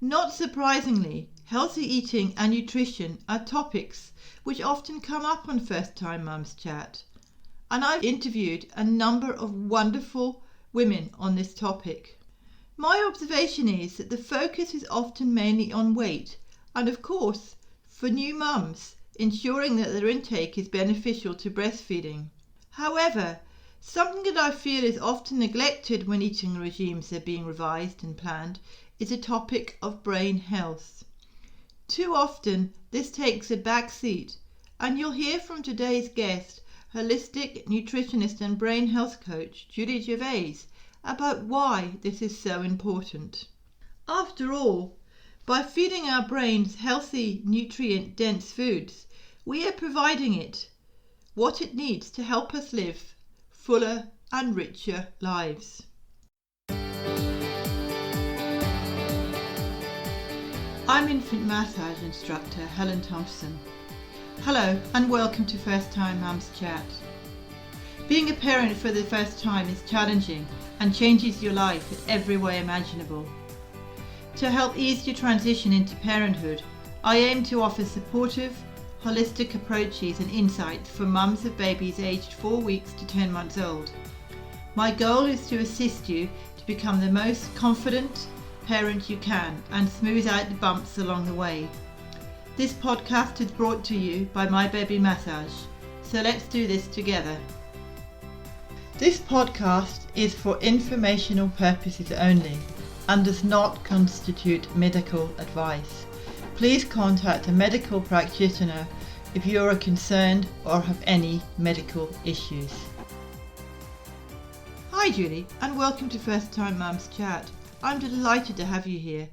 Not surprisingly, healthy eating and nutrition are topics which often come up on First Time Mums Chat. And I've interviewed a number of wonderful women on this topic. My observation is that the focus is often mainly on weight and, of course, for new mums, ensuring that their intake is beneficial to breastfeeding. However, something that I feel is often neglected when eating regimes are being revised and planned is a topic of brain health. Too often this takes a back seat, and you'll hear from today's guest, holistic nutritionist and brain health coach Julie Gervais, about why this is so important. After all, by feeding our brains healthy, nutrient-dense foods, we are providing it what it needs to help us live fuller and richer lives. I'm infant massage instructor Helen Thompson. Hello and welcome to First Time Mums Chat. Being a parent for the first time is challenging and changes your life in every way imaginable. To help ease your transition into parenthood, I aim to offer supportive, holistic approaches and insights for mums of babies aged 4 weeks to 10 months old. My goal is to assist you to become the most confident parent you can and smooth out the bumps along the way. This podcast is brought to you by My Baby Massage, so let's do this together. This podcast is for informational purposes only and does not constitute medical advice. Please contact a medical practitioner if you are concerned or have any medical issues. Hi Julie, and welcome to First Time Mums Chat. I'm delighted to have you here.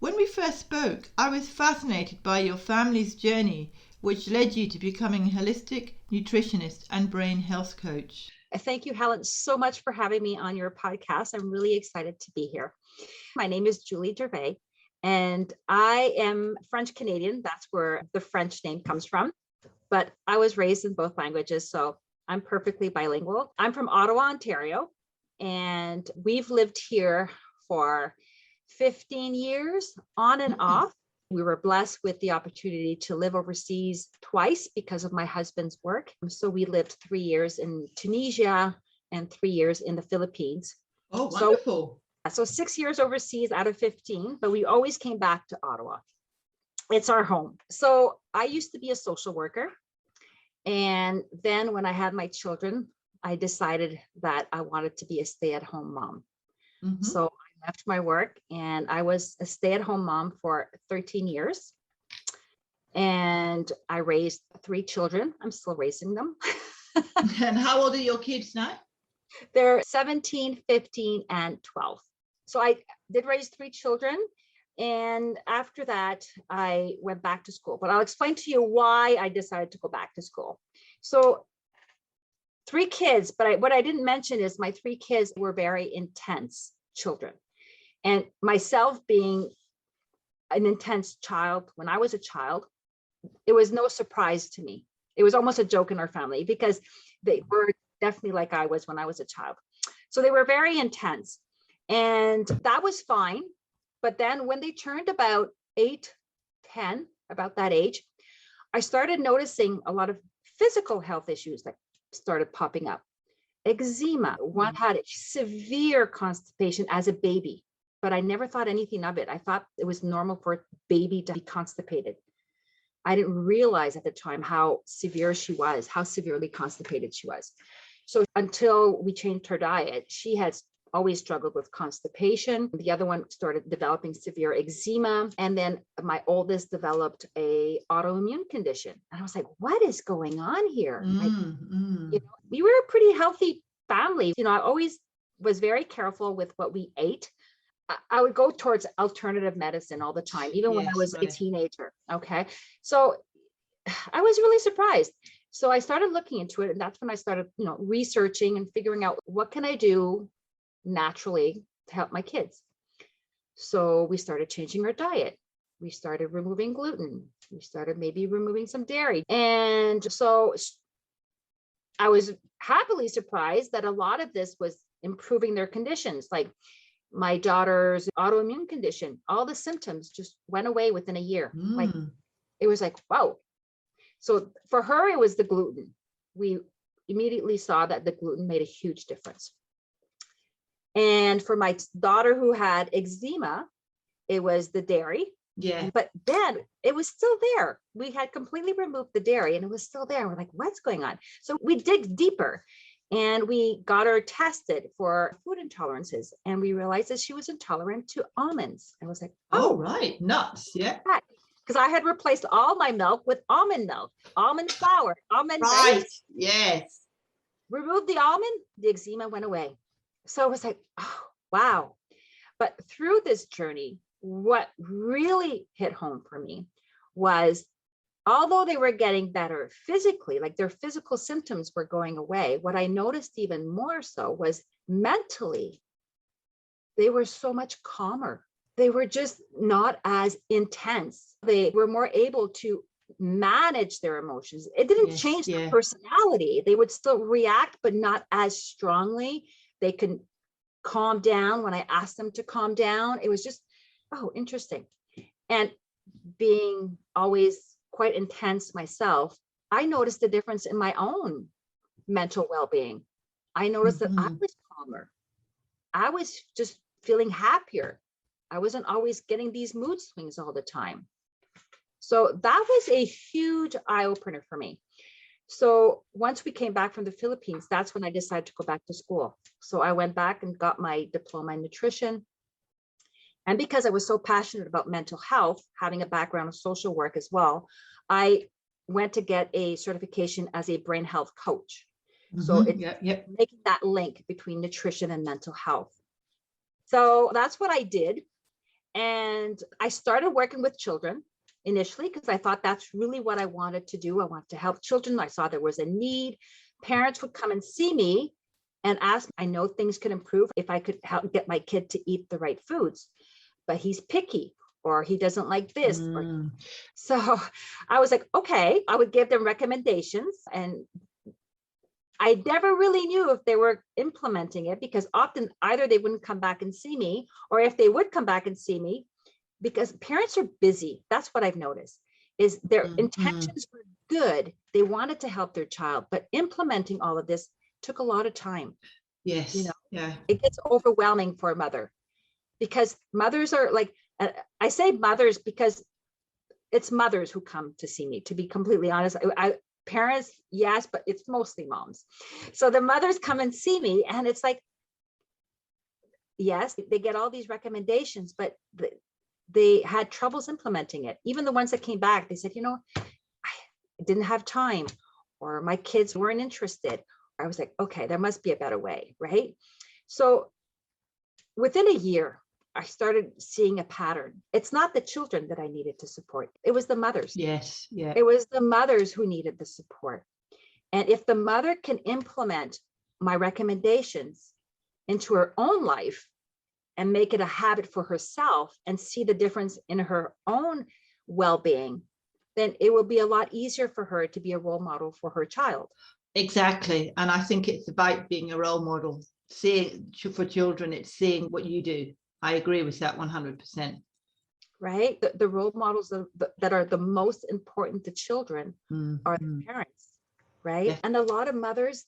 When we first spoke, I was fascinated by your family's journey, which led you to becoming a holistic nutritionist and brain health coach. Thank you, Helen, so much for having me on your podcast. I'm really excited to be here. My name is Julie Gervais, and I am French Canadian. That's where the French name comes from. But I was raised in both languages, so I'm perfectly bilingual. I'm from Ottawa, Ontario, and we've lived here for 15 years on and off. We were blessed with the opportunity to live overseas twice because of my husband's work. So we lived 3 years in Tunisia and 3 years in the Philippines. Oh, wonderful. So 6 years overseas out of 15, but we always came back to Ottawa. It's our home. So I used to be a social worker. And then when I had my children, I decided that I wanted to be a stay-at-home mom. Mm-hmm. So I left my work and I was a stay-at-home mom for 13 years. And I raised 3 children. I'm still raising them. And how old are your kids now? They're 17, 15, and 12. So I did raise 3 children. And after that, I went back to school. But I'll explain to you why I decided to go back to school. So 3 kids, but what I didn't mention is my 3 kids were very intense children. And myself being an intense child, when I was a child, it was no surprise to me. It was almost a joke in our family because they were definitely like I was when I was a child. So they were very intense. And that was fine. But then when they turned about 8, 10, about that age, I started noticing a lot of physical health issues that started popping up. Eczema. One had severe constipation as a baby, but I never thought anything of it. I thought it was normal for a baby to be constipated. I didn't realize at the time how severe she was, how severely constipated she was. So until we changed her diet, she had always struggled with constipation. The other one started developing severe eczema. And then my oldest developed a autoimmune condition. And I was like, what is going on here? We were a pretty healthy family. I always was very careful with what we ate. I would go towards alternative medicine all the time, even when I was a teenager. Okay. So I was really surprised. So I started looking into it. And that's when I started, researching and figuring out what can I do naturally to help my kids. So we started changing our diet. We started removing gluten. We started maybe removing some dairy. And so I was happily surprised that a lot of this was improving their conditions. Like My daughter's autoimmune condition, all the symptoms just went away within a year. Like, it was like, wow. So for her, it was the gluten. We immediately saw that the gluten made a huge difference. And for my daughter who had eczema, it was the dairy. Yeah. But then it was still there. We had completely removed the dairy and it was still there. We're like, what's going on? So we dig deeper and we got her tested for food intolerances. And we realized that she was intolerant to almonds. I was like, oh, right. Nuts. Yeah. Because I had replaced all my milk with almond milk, almond flour, almond right. base. Yes. Removed the almond, the eczema went away. So it was like, oh, wow. But through this journey, what really hit home for me was, although they were getting better physically, like their physical symptoms were going away, what I noticed even more so was mentally, they were so much calmer. They were just not as intense. They were more able to manage their emotions. It didn't change their personality. They would still react, but not as strongly. They could calm down when I asked them to calm down. It was just, oh, interesting. And being always quite intense myself, I noticed the difference in my own mental well-being. I noticed that I was calmer. I was just feeling happier. I wasn't always getting these mood swings all the time. So that was a huge eye-opener for me. So once we came back from the Philippines, that's when I decided to go back to school. So I went back and got my diploma in nutrition. And because I was so passionate about mental health, having a background of social work as well, I went to get a certification as a brain health coach. So it's making that link between nutrition and mental health. So that's what I did. And I started working with children initially because I thought that's really what I wanted to do. I wanted to help children. I saw there was a need. Parents would come and see me and ask, I know things could improve if I could help get my kid to eat the right foods, but he's picky or he doesn't like this. So I was like, okay, I would give them recommendations. And I never really knew if they were implementing it because often either they wouldn't come back and see me, or if they would come back and see me, because parents are busy. That's what I've noticed is their intentions were good. They wanted to help their child, but implementing all of this took a lot of time. Yes. You know, it gets overwhelming for a mother because mothers are like, I say mothers because it's mothers who come to see me, to be completely honest. Parents, yes, but it's mostly moms. So the mothers come and see me and it's like, yes, they get all these recommendations, but they had troubles implementing it. Even the ones that came back, they said, you know, I didn't have time or my kids weren't interested. I was like, okay, there must be a better way, right? So within a year, I started seeing a pattern. It's not the children that I needed to support. It was the mothers. Yes. Yeah. It was the mothers who needed the support. And if the mother can implement my recommendations into her own life and make it a habit for herself and see the difference in her own well-being, then it will be a lot easier for her to be a role model for her child. Exactly. And I think it's about being a role model. Seeing for children, it's seeing what you do. I agree with that 100%. Right? The role models that are the most important to children are the parents, right? Yeah. And a lot of mothers,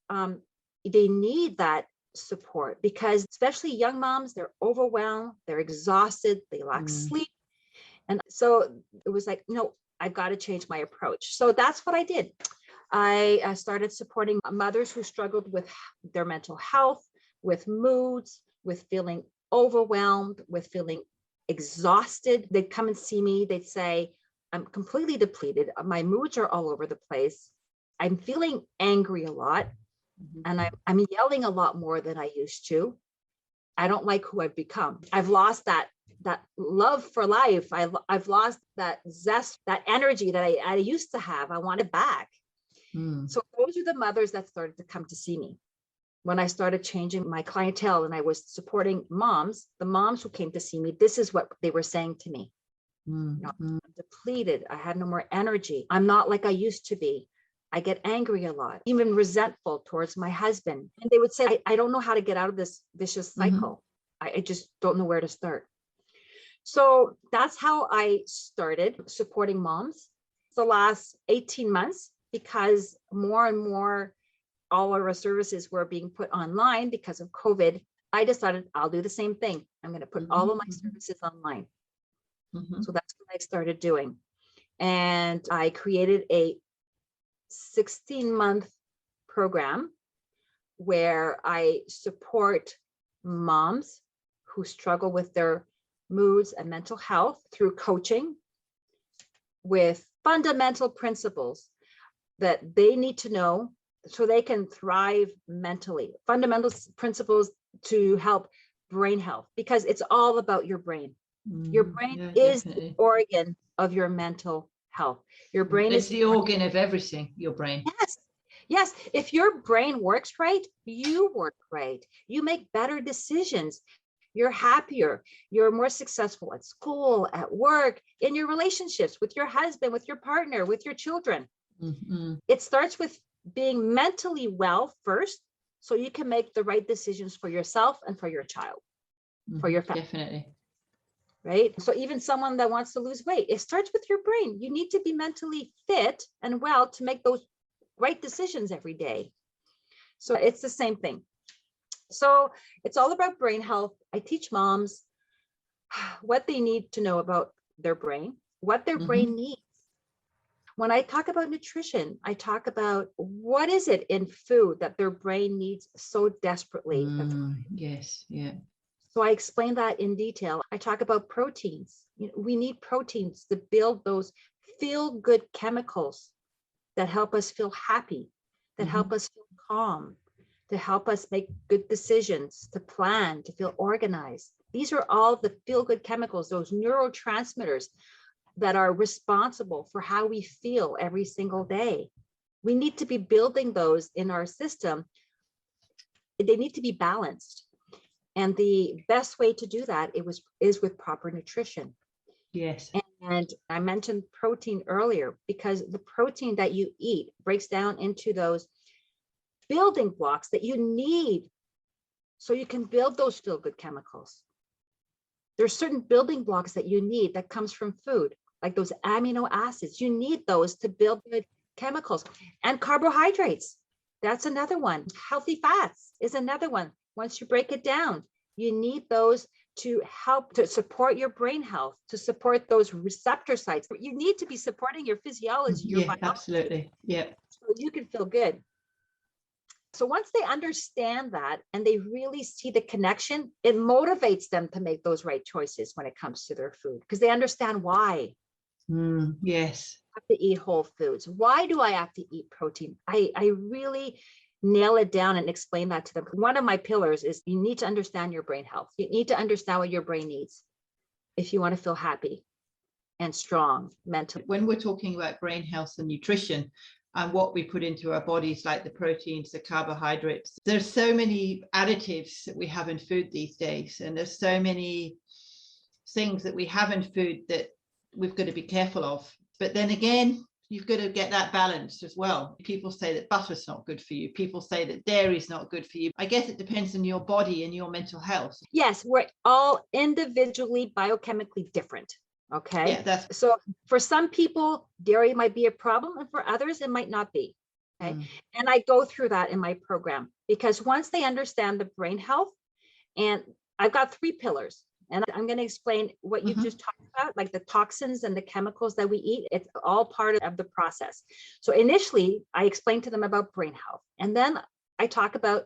they need that support because especially young moms, they're overwhelmed, they're exhausted, they lack sleep. And so it was like, no, I've got to change my approach. So that's what I did. I started supporting mothers who struggled with their mental health, with moods, with feeling overwhelmed, with feeling exhausted. They'd come and see me. They'd say, I'm completely depleted. My moods are all over the place. I'm feeling angry a lot. And I'm yelling a lot more than I used to. I don't like who I've become. I've lost that love for life. I've lost that zest, that energy that I used to have. I want it back. So those are the mothers that started to come to see me. When I started changing my clientele and I was supporting moms, the moms who came to see me, this is what they were saying to me. I'm depleted. I have no more energy. I'm not like I used to be. I get angry a lot, even resentful towards my husband. And they would say, I don't know how to get out of this vicious cycle. I just don't know where to start. So that's how I started supporting moms the last 18 months, because more and more all of our services were being put online because of COVID. I decided I'll do the same thing. I'm going to put all of my services online. So that's what I started doing. And I created a 16-month program where I support moms who struggle with their moods and mental health through coaching with fundamental principles that they need to know so they can thrive mentally. Fundamental principles to help brain health, because it's all about your brain. Your brain is the organ of your mental health. Your brain is is the organ of everything, your brain. Yes. Yes. If your brain works right, you work right. You make better decisions. You're happier. You're more successful at school, at work, in your relationships with your husband, with your partner, with your children. It starts with being mentally well first, so you can make the right decisions for yourself and for your child, for your family. Definitely. Right? So even someone that wants to lose weight, it starts with your brain. You need to be mentally fit and well to make those right decisions every day. So it's the same thing. So it's all about brain health. I teach moms what they need to know about their brain, what their brain needs. When I talk about nutrition, I talk about what is it in food that their brain needs so desperately. Yes, yeah. So I explain that in detail. I talk about proteins. We need proteins to build those feel-good chemicals that help us feel happy, that help us feel calm, to help us make good decisions, to plan, to feel organized. These are all the feel-good chemicals, those neurotransmitters that are responsible for how we feel every single day. We need to be building those in our system. They need to be balanced. And the best way to do that is with proper nutrition. Yes. And I mentioned protein earlier, because the protein that you eat breaks down into those building blocks that you need so you can build those feel-good chemicals. There's certain building blocks that you need that comes from food, like those amino acids. You need those to build good chemicals. And carbohydrates, that's another one. Healthy fats is another one. Once you break it down, you need those to help to support your brain health, to support those receptor sites. You need to be supporting your physiology, your biology. Absolutely. Yeah. So you can feel good. So once they understand that and they really see the connection, it motivates them to make those right choices when it comes to their food, because they understand why. Yes. I have to eat whole foods. Why do I have to eat protein? I really nail it down and explain that to them. One of my pillars is you need to understand your brain health. You need to understand what your brain needs if you want to feel happy and strong mentally. When we're talking about brain health and nutrition and what we put into our bodies, like the proteins, the carbohydrates, there's so many additives that we have in food these days. And there's so many things that we have in food that we've got to be careful of. But then again, you've got to get that balance as well. People say that butter's not good for you. People say that dairy is not good for you. I guess it depends on your body and your mental health. Yes, we're all individually biochemically different. Okay. Yeah, so for some people, dairy might be a problem, and for others, it might not be. Okay. And I go through that in my program, because once they understand the brain health, and I've got 3 pillars. And I'm going to explain what you just talked about, like the toxins and the chemicals that we eat. It's all part of the process. So initially, I explained to them about brain health. And then I talk about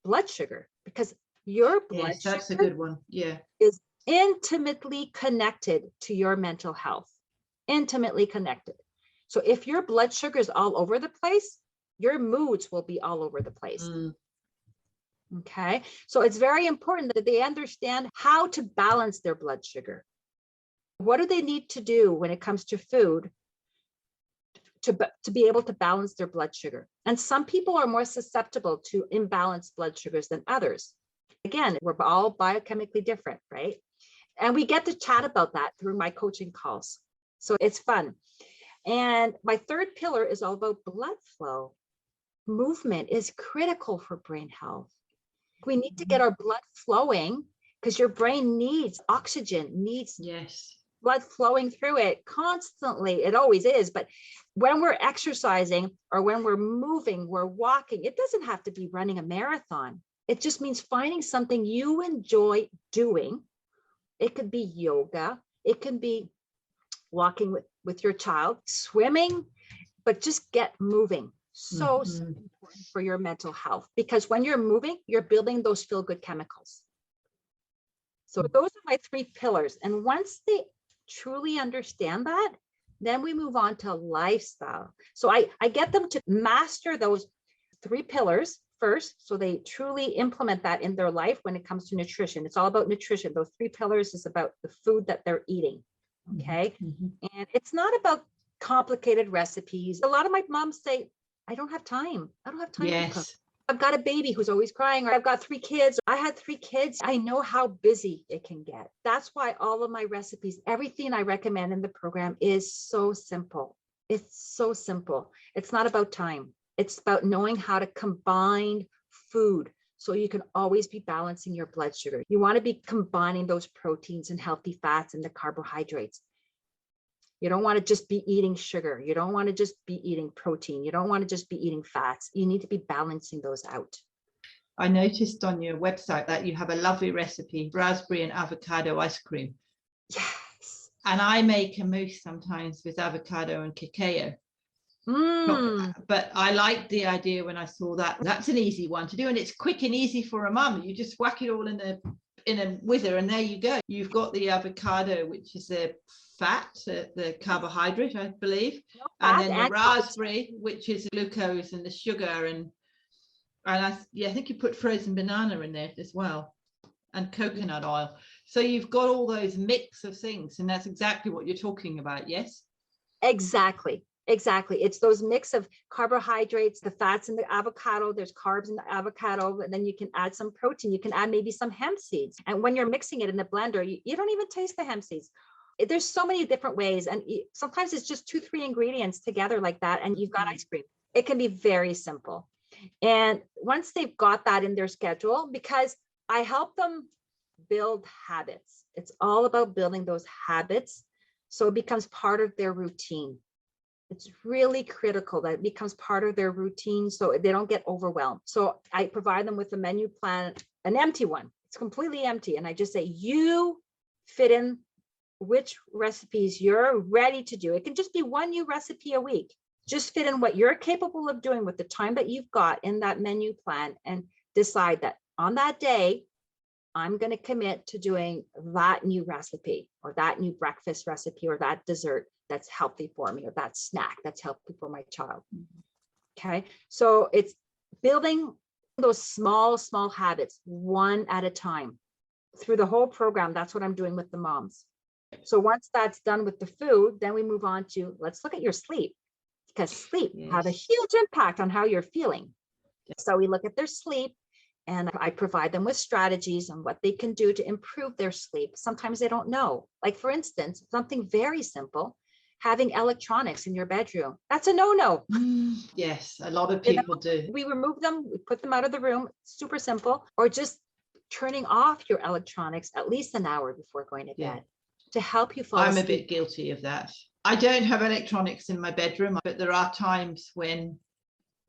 blood sugar, because your blood sugar, that's a good one. Yeah. is intimately connected to your mental health. Intimately connected. So if your blood sugar is all over the place, your moods will be all over the place. Okay, so it's very important that they understand how to balance their blood sugar. What do they need to do when it comes to food to be able to balance their blood sugar? And some people are more susceptible to imbalanced blood sugars than others. Again, we're all biochemically different, right? And we get to chat about that through my coaching calls. So it's fun. And my 3rd pillar is all about blood flow. Movement is critical for brain health. We need to get our blood flowing because your brain needs oxygen, needs Yes. blood flowing through it constantly. It always is. But when we're exercising or when we're moving, we're walking, it doesn't have to be running a marathon. It just means finding something you enjoy doing. It could be yoga. It can be walking with your child, swimming, but just get moving. So important for your mental health, because when you're moving, you're building those feel-good chemicals. So those are my 3 pillars. And once they truly understand that, then we move on to lifestyle. So I get them to master those 3 pillars first, so they truly implement that in their life when it comes to nutrition. It's all about nutrition. Those 3 pillars is about the food that they're eating. Okay. And it's not about complicated recipes. A lot of my moms say, I don't have time. I don't have time to cook. I've got a baby who's always crying, or I've got 3 kids. I had 3 kids. I know how busy it can get. That's why all of my recipes, everything I recommend in the program is so simple. It's so simple. It's not about time. It's about knowing how to combine food so you can always be balancing your blood sugar. You want to be combining those proteins and healthy fats and the carbohydrates. You don't want to just be eating sugar. You don't want to just be eating protein. You don't want to just be eating fats. You need to be balancing those out. I noticed on your website that you have a lovely recipe, raspberry and avocado ice cream. Yes. And I make a mousse sometimes with avocado and cacao. But I liked the idea when I saw that. That's an easy one to do, and it's quick and easy for a mum. You just whack it all in a whizzer, and there you go. You've got the avocado, which is a fat, the carbohydrate, I believe, and then the raspberry, which is glucose and the sugar, and I think you put frozen banana in there as well, and coconut oil. So you've got all those mix of things, and that's exactly what you're talking about. Yes, exactly. It's those mix of carbohydrates, the fats in the avocado. There's carbs in the avocado, and then you can add some protein. You can add maybe some hemp seeds, and when you're mixing it in the blender, you don't even taste the hemp seeds. There's so many different ways, and sometimes it's just 2-3 ingredients together like that, and you've got ice cream. It can be very simple. And once they've got that in their schedule, because I help them build habits, it's all about building those habits so it becomes part of their routine. It's really critical that it becomes part of their routine so they don't get overwhelmed. So I provide them with a menu plan, an empty one. It's completely empty. And I just say, you fit in which recipes you're ready to do. It can just be 1 new recipe a week. Just fit in what you're capable of doing with the time that you've got in that menu plan, and decide that on that day, I'm going to commit to doing that new recipe, or that new breakfast recipe, or that dessert that's healthy for me, or that snack that's healthy for my child. Okay. So it's building those small habits one at a time through the whole program. That's what I'm doing with the moms. So once that's done with the food, then we move on to, let's look at your sleep, because sleep has a huge impact on how you're feeling. So we look at their sleep, and I provide them with strategies on what they can do to improve their sleep. Sometimes they don't know. Like, for instance, something very simple, having electronics in your bedroom. That's a no-no. Yes, a lot of people do. We remove them, we put them out of the room, super simple. Or just turning off your electronics at least an hour before going to bed to help you fall asleep. I'm a bit guilty of that. I don't have electronics in my bedroom, but there are times when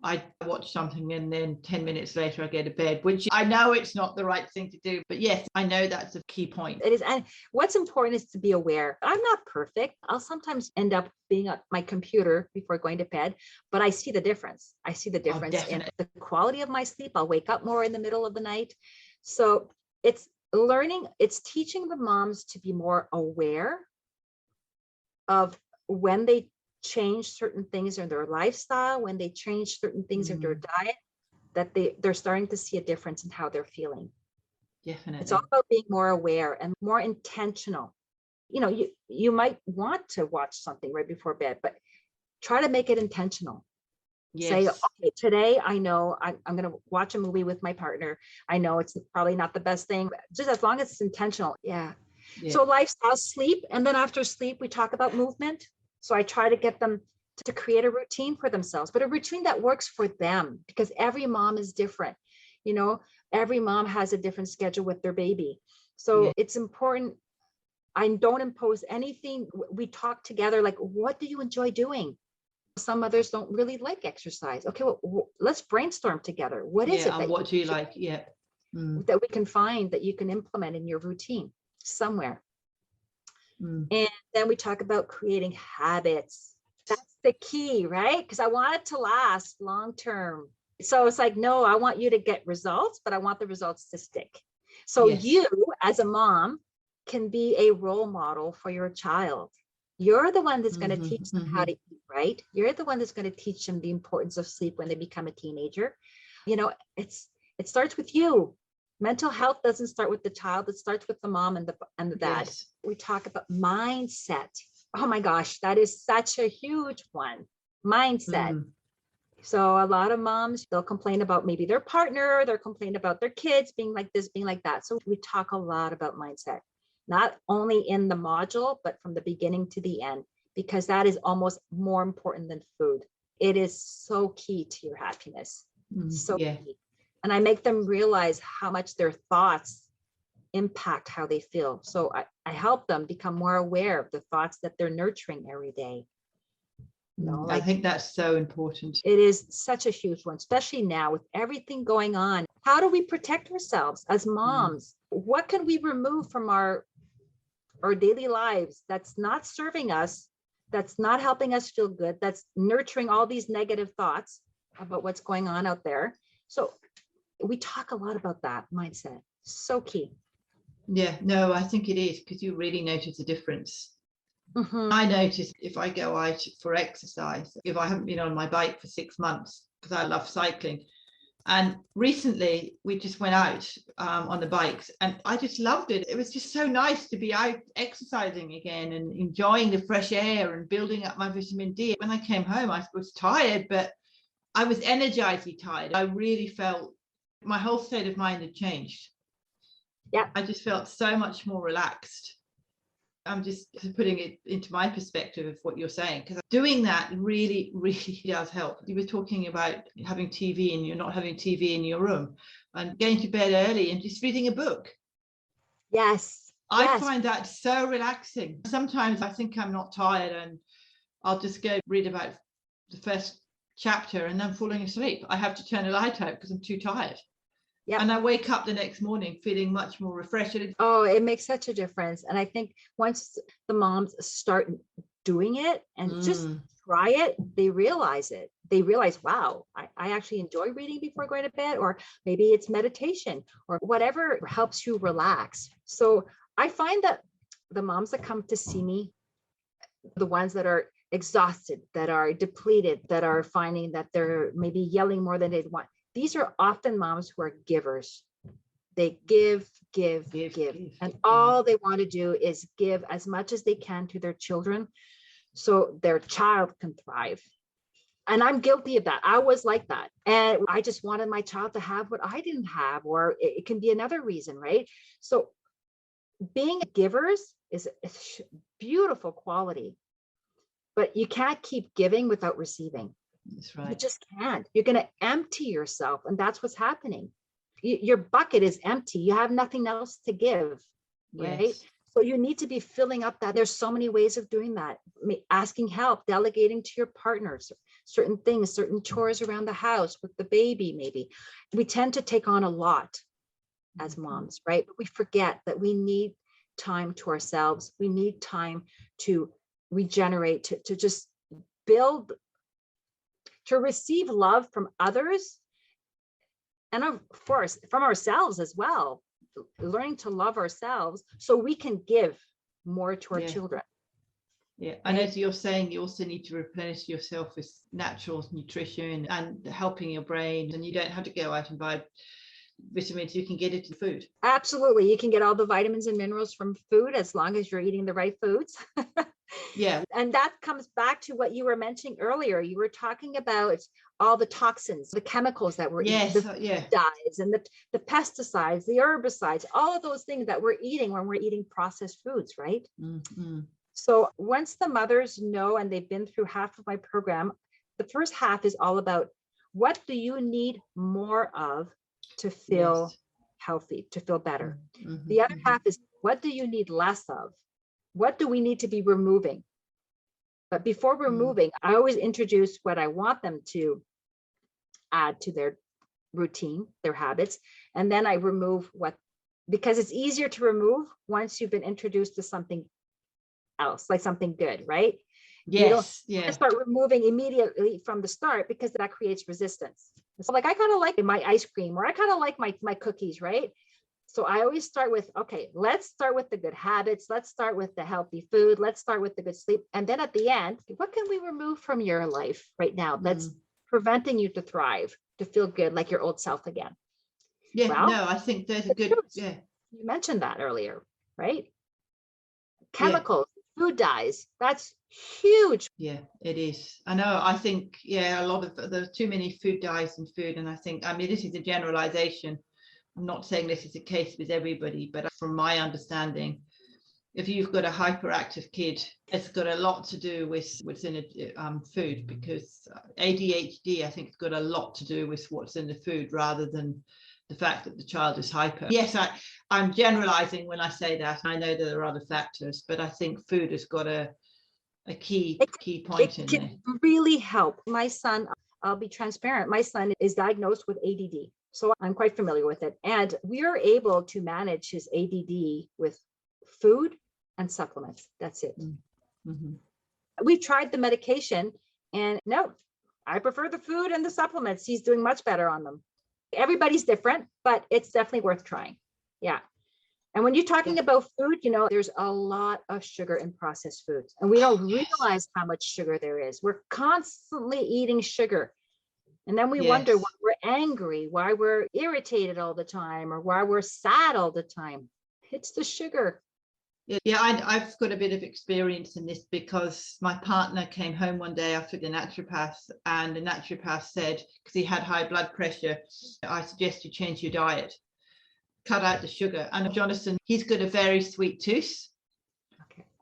I watch something and then 10 minutes later I go to bed, which I know it's not the right thing to do. But yes, I know that's a key point. It is. And what's important is to be aware. I'm not perfect. I'll sometimes end up being at my computer before going to bed, but I see the difference. I see the difference in the quality of my sleep. I'll wake up more in the middle of the night. So it's learning, it's teaching the moms to be more aware of when they change certain things in their lifestyle, when they change certain things in their diet, that they're starting to see a difference in how they're feeling. Definitely. It's all about being more aware and more intentional. You know, you might want to watch something right before bed, but try to make it intentional. Yes. Say, okay, today I know I'm going to watch a movie with my partner. I know it's probably not the best thing, but just as long as it's intentional. Yeah. So lifestyle, sleep. And then after sleep, we talk about movement. So I try to get them to create a routine for themselves, but a routine that works for them, because every mom is different. You know, every mom has a different schedule with their baby. So it's important. I don't impose anything. We talk together, like, what do you enjoy doing? Some mothers don't really like exercise. Okay, well, let's brainstorm together. What is it and that what do you like? Yeah. that we can find that you can implement in your routine somewhere? And then we talk about creating habits. That's the key, right? Because I want it to last long term. So it's like, no, I want you to get results, but I want the results to stick. So you, as a mom, can be a role model for your child. You're the one that's going to teach them how to eat, right? You're the one that's going to teach them the importance of sleep when they become a teenager. You know, it starts with you. Mental health doesn't start with the child. It starts with the mom and the dad. Yes. We talk about mindset. Oh my gosh, that is such a huge one. Mindset. So a lot of moms, they'll complain about maybe their partner, they'll complain about their kids being like this, being like that. So we talk a lot about mindset, not only in the module, but from the beginning to the end, because that is almost more important than food. It is so key to your happiness. So key. And I make them realize how much their thoughts impact how they feel. So I help them become more aware of the thoughts that they're nurturing every day. You know, I think that's so important. It is such a huge one, especially now with everything going on. How do we protect ourselves as moms? What can we remove from our daily lives that's not serving us, that's not helping us feel good, that's nurturing all these negative thoughts about what's going on out there? So we talk a lot about that mindset. So key. Yeah, no, I think it is, because you really notice a difference. I notice if I go out for exercise, if I haven't been on my bike for 6 months, because I love cycling. And recently we just went out on the bikes and I just loved it. It was just so nice to be out exercising again and enjoying the fresh air and building up my vitamin D. When I came home, I was tired, but I was energizedly tired. I really felt my whole state of mind had changed. Yeah. I just felt so much more relaxed. I'm just putting it into my perspective of what you're saying, because doing that really, really does help. You were talking about having TV and you're not having TV in your room, and going to bed early and just reading a book. Yes. I find that so relaxing. Sometimes I think I'm not tired and I'll just go read about the first chapter and then falling asleep. I have to turn the light out because I'm too tired. Yep. And I wake up the next morning feeling much more refreshed. Oh, it makes such a difference. And I think once the moms start doing it and just try it, they realize it. They realize, wow, I actually enjoy reading before going to bed, or maybe it's meditation or whatever helps you relax. So I find that the moms that come to see me, the ones that are exhausted, that are depleted, that are finding that they're maybe yelling more than they'd want, these are often moms who are givers. They give. And all they want to do is give as much as they can to their children so their child can thrive. And I'm guilty of that. I was like that. And I just wanted my child to have what I didn't have, or it can be another reason, right? So being givers is a beautiful quality, but you can't keep giving without receiving. That's right. You just can't. You're going to empty yourself. And that's what's happening. Your bucket is empty. You have nothing else to give, right? Yes. So you need to be filling up that. There's so many ways of doing that. Asking help, delegating to your partners, certain things, certain chores around the house with the baby, maybe. We tend to take on a lot as moms, right? But we forget that we need time to ourselves. We need time to regenerate, to just build, to receive love from others, and of course from ourselves as well, learning to love ourselves so we can give more to our children. Yeah, and as you're saying, you also need to replenish yourself with natural nutrition and helping your brain, and you don't have to go out and buy vitamins. You can get it in food. Absolutely. You can get all the vitamins and minerals from food as long as you're eating the right foods. Yeah. And that comes back to what you were mentioning earlier. You were talking about all the toxins, the chemicals that we're eating, the dyes and the pesticides, the herbicides, all of those things that we're eating when we're eating processed foods, right? Mm-hmm. So once the mothers know, and they've been through half of my program, the first half is all about what do you need more of to feel healthy, to feel better. Mm-hmm. The other Mm-hmm. half is, what do you need less of? What do we need to be removing? But before removing, I always introduce what I want them to add to their routine, their habits. And then I remove what, because it's easier to remove once you've been introduced to something else, like something good, right? You don't start removing immediately from the start, because that creates resistance. So like, I kind of like my ice cream, or I kind of like my cookies, right? So I always start with, okay, let's start with the good habits. Let's start with the healthy food. Let's start with the good sleep. And then at the end, what can we remove from your life right now that's preventing you to thrive, to feel good, like your old self again? Yeah, well, no, I think there's a good, you mentioned that earlier, right? Chemicals, food dyes, that's huge. Yeah, it is. I know. I think, a lot of, there's too many food dyes in food. And I think, I mean, this is a generalization. I'm not saying this is the case with everybody, but from my understanding, if you've got a hyperactive kid, it's got a lot to do with what's in food, because ADHD, I think, has got a lot to do with what's in the food rather than the fact that the child is hyper. Yes, I'm generalizing when I say that. I know there are other factors, but I think food has got a key point in there. It can really help. My son, I'll be transparent, my son is diagnosed with ADD. So I'm quite familiar with it. And we are able to manage his ADD with food and supplements. That's it. Mm-hmm. We've tried the medication, and no, I prefer the food and the supplements. He's doing much better on them. Everybody's different, but it's definitely worth trying. Yeah. And when you're talking about food, there's a lot of sugar in processed foods, and we don't realize how much sugar there is. We're constantly eating sugar. And then we wonder why we're angry, why we're irritated all the time, or why we're sad all the time. It's the sugar. Yeah, I've got a bit of experience in this, because my partner came home one day after the naturopath, and the naturopath said, because he had high blood pressure, I suggest you change your diet, cut out the sugar. And Jonathan, he's got a very sweet tooth.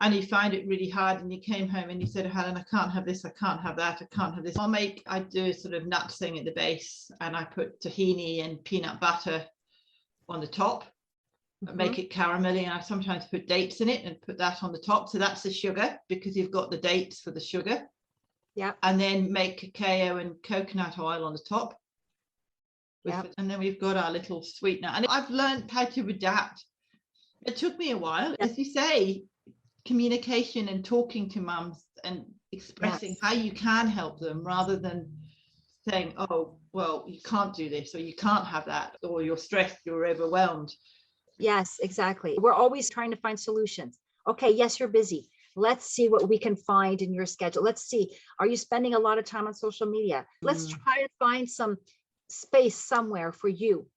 And he found it really hard, and he came home and he said, Helen, I can't have this, I can't have that, I can't have this. I do a sort of nut thing at the base, and I put tahini and peanut butter on the top, make it caramelly, and I sometimes put dates in it and put that on the top. So that's the sugar, because you've got the dates for the sugar. Yeah. And then make cacao and coconut oil on the top. And then we've got our little sweetener. And I've learned how to adapt. It took me a while, as you say. Communication and talking to mums and expressing how you can help them, rather than saying, oh, well, you can't do this, or you can't have that, or you're stressed, you're overwhelmed. Yes, exactly. We're always trying to find solutions. Okay, yes, you're busy. Let's see what we can find in your schedule. Let's see, are you spending a lot of time on social media? Let's try to find some space somewhere for you.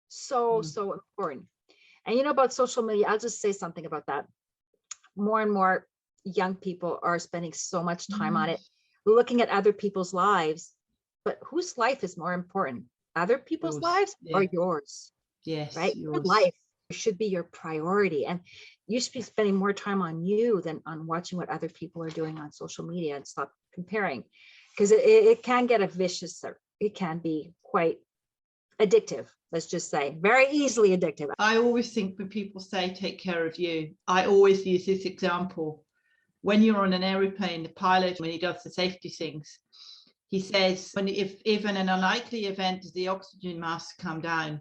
So important. And about social media, I'll just say something about that. More and more young people are spending so much time on it, looking at other people's lives. But whose life is more important? Other people's lives or yours? Yes, right? Your life should be your priority. And you should be spending more time on you than on watching what other people are doing on social media, and stop comparing, because it can get a vicious, it can be quite addictive. Let's just say very easily addictive. I always think when people say take care of you, I always use this example. When you're on an aeroplane, the pilot, when he does the safety things, he says, if in an unlikely event does the oxygen mask come down,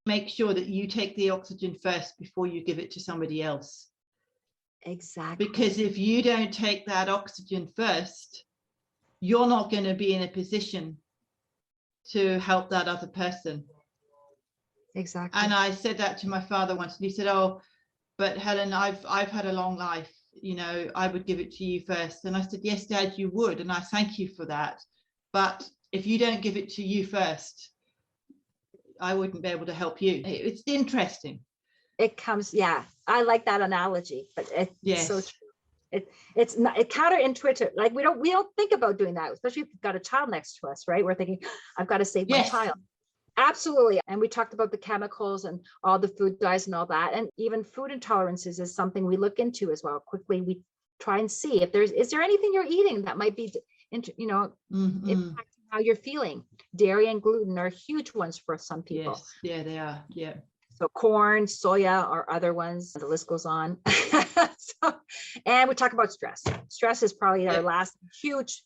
make sure that you take the oxygen first before you give it to somebody else. Exactly. Because if you don't take that oxygen first, you're not going to be in a position to help that other person. Exactly. And I said that to my father once, and he said, oh, but Helen, I've had a long life, I would give it to you first. And I said, yes, Dad, you would, and I thank you for that. But if you don't give it to you first, I wouldn't be able to help you. It's interesting. It comes, I like that analogy, but it's so true. It's not counterintuitive. Like we don't think about doing that, especially if you've got a child next to us, right? We're thinking, I've got to save my child. Absolutely. And we talked about the chemicals and all the food dyes and all that. And even food intolerances is something we look into as well. Quickly, we try and see if is there anything you're eating that might be, impacting how you're feeling. Dairy and gluten are huge ones for some people. Yes, yeah, they are. Yeah. So corn, soya, or other ones. The list goes on. And we talk about stress. Stress is probably our last huge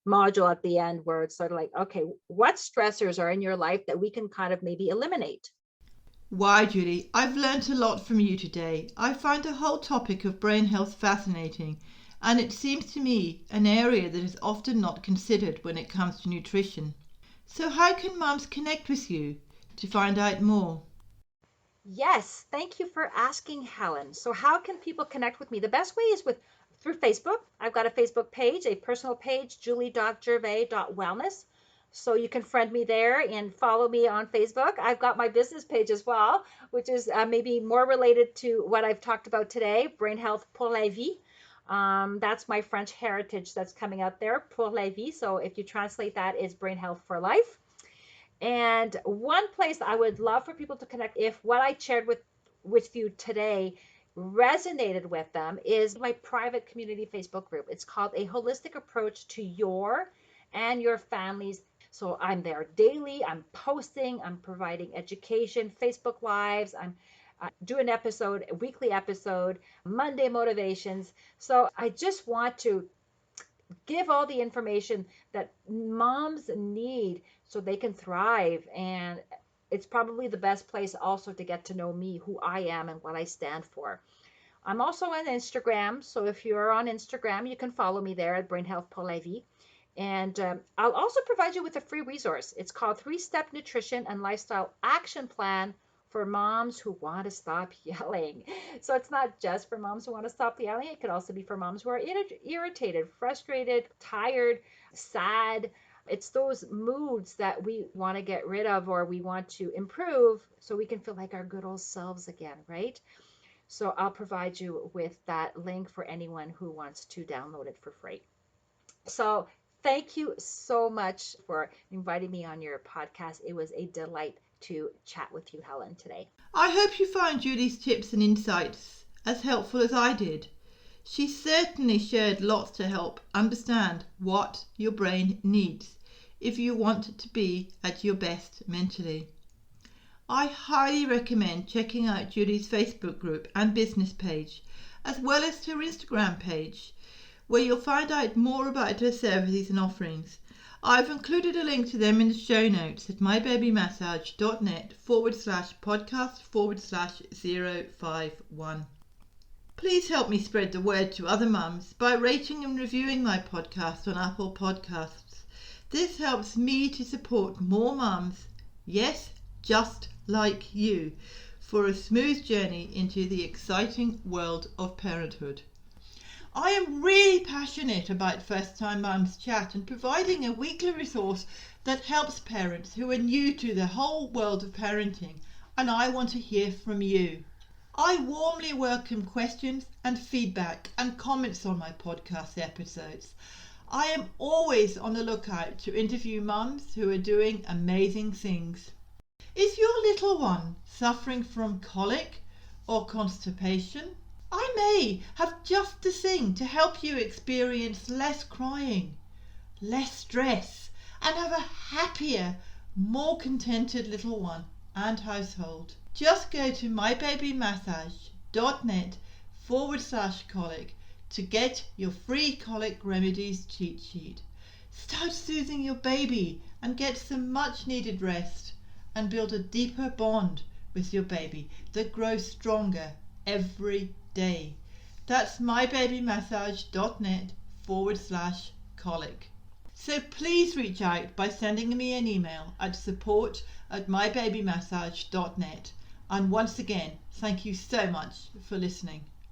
module at the end, where it's sort of like, okay, what stressors are in your life that we can kind of maybe eliminate? Why, Julie, I've learnt a lot from you today. I find the whole topic of brain health fascinating, and it seems to me an area that is often not considered when it comes to nutrition. So how can mums connect with you to find out more? Yes, thank you for asking, Helen. So how can people connect with me? The best way is through Facebook. I've got a Facebook page, a personal page, julie.gervais.wellness. So you can friend me there and follow me on Facebook. I've got my business page as well, which is maybe more related to what I've talked about today, Brain Health pour la vie. That's my French heritage that's coming out there, pour la vie. So if you translate that, is Brain Health for Life. And one place I would love for people to connect, if what I shared with you today resonated with them, is my private community Facebook group. It's called A Holistic Approach to Your and Your Family's. So I'm there daily. I'm posting. I'm providing education, Facebook Lives. I'm do an episode, a weekly episode, Monday motivations. So I just want to give all the information that moms need so they can thrive. And it's probably the best place also to get to know me, who I am, and what I stand for. I'm also on Instagram. So if you're on Instagram, you can follow me there at Brain Health pour la vie. And I'll also provide you with a free resource. It's called 3-Step Nutrition and Lifestyle Action Plan for moms who want to stop yelling. So it's not just for moms who want to stop yelling. It could also be for moms who are irritated, frustrated, tired, sad. It's those moods that we want to get rid of, or we want to improve so we can feel like our good old selves again, right? So I'll provide you with that link for anyone who wants to download it for free. So thank you so much for inviting me on your podcast. It was a delight to chat with you, Helen, today. I hope you find Julie's tips and insights as helpful as I did. She certainly shared lots to help understand what your brain needs if you want to be at your best mentally. I highly recommend checking out Julie's Facebook group and business page, as well as her Instagram page, where you'll find out more about her services and offerings. I've included a link to them in the show notes at mybabymassage.net/podcast/051. Please help me spread the word to other mums by rating and reviewing my podcast on Apple Podcasts. This helps me to support more mums, yes, just like you, for a smooth journey into the exciting world of parenthood. I am really passionate about First Time Mums Chat and providing a weekly resource that helps parents who are new to the whole world of parenting, and I want to hear from you. I warmly welcome questions and feedback and comments on my podcast episodes. I am always on the lookout to interview mums who are doing amazing things. Is your little one suffering from colic or constipation? I may have just the thing to help you experience less crying, less stress, and have a happier, more contented little one and household. Just go to mybabymassage.net/colic to get your free colic remedies cheat sheet. Start soothing your baby and get some much needed rest, and build a deeper bond with your baby that grows stronger every day. That's mybabymassage.net/colic. So please reach out by sending me an email at support@mybabymassage.net. And once again, thank you so much for listening.